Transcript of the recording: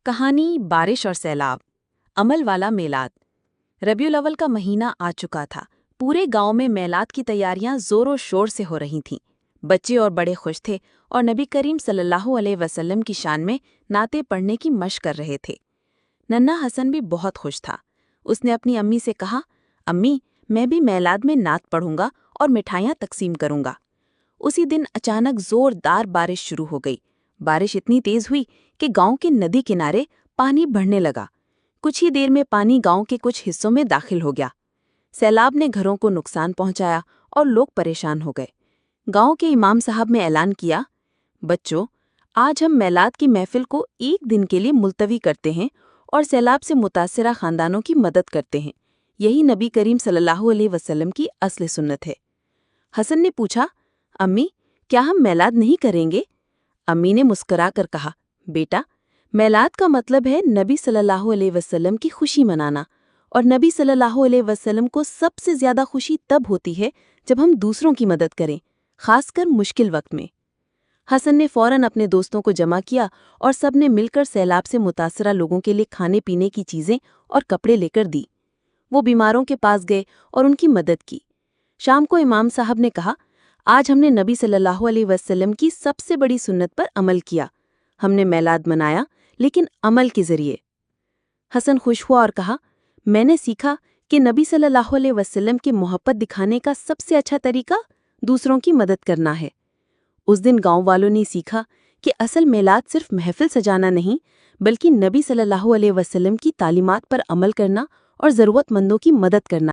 کہانی بارش اور سیلاب۔ عمل والا میلاد۔ ربیع الاول کا مہینہ آ چکا تھا۔ پورے گاؤں میں میلاد کی تیاریاں زور و شور سے ہو رہی تھیں۔ بچے اور بڑے خوش تھے اور نبی کریم صلی اللہ علیہ وسلم کی شان میں نعتیں پڑھنے کی مشق کر رہے تھے۔ ننھا حسن بھی بہت خوش تھا۔ اس نے اپنی امی سے کہا، امی، میں بھی میلاد میں نعت پڑھوں گا اور مٹھائیاں تقسیم کروں گا۔ اسی دن اچانک زوردار بارش شروع ہو گئی۔ بارش اتنی تیز ہوئی کہ گاؤں کے ندی کنارے پانی بڑھنے لگا۔ کچھ ہی دیر میں پانی گاؤں کے کچھ حصوں میں داخل ہو گیا۔ سیلاب نے گھروں کو نقصان پہنچایا اور لوگ پریشان ہو گئے۔ گاؤں کے امام صاحب نے اعلان کیا، بچوں، آج ہم میلاد کی محفل کو ایک دن کے لیے ملتوی کرتے ہیں اور سیلاب سے متاثرہ خاندانوں کی مدد کرتے ہیں۔ یہی نبی کریم صلی اللہ علیہ وسلم کی اصل سنت ہے۔ حسن نے پوچھا، امی، کیا ہم میلاد نہیں کریں گے؟ امی نے مسکرا کر کہا، بیٹا، میلاد کا مطلب ہے نبی صلی اللہ علیہ وسلم کی خوشی منانا، اور نبی صلی اللہ علیہ وسلم کو سب سے زیادہ خوشی تب ہوتی ہے جب ہم دوسروں کی مدد کریں، خاص کر مشکل وقت میں۔ حسن نے فوراً اپنے دوستوں کو جمع کیا اور سب نے مل کر سیلاب سے متاثرہ لوگوں کے لیے کھانے پینے کی چیزیں اور کپڑے لے کر دی۔ وہ بیماروں کے پاس گئے اور ان کی مدد کی۔ شام کو امام صاحب نے کہا، آج ہم نے نبی صلی اللہ علیہ وسلم کی سب سے بڑی سنت پر عمل کیا۔ ہم نے میلاد منایا، لیکن عمل کے ذریعے۔ حسن خوش ہوا اور کہا، میں نے سیکھا کہ نبی صلی اللہ علیہ وسلم کی محبت دکھانے کا سب سے اچھا طریقہ دوسروں کی مدد کرنا ہے۔ اس دن گاؤں والوں نے سیکھا کہ اصل میلاد صرف محفل سجانا نہیں، بلکہ نبی صلی اللہ علیہ وسلم کی تعلیمات پر عمل کرنا اور ضرورت مندوں کی مدد کرنا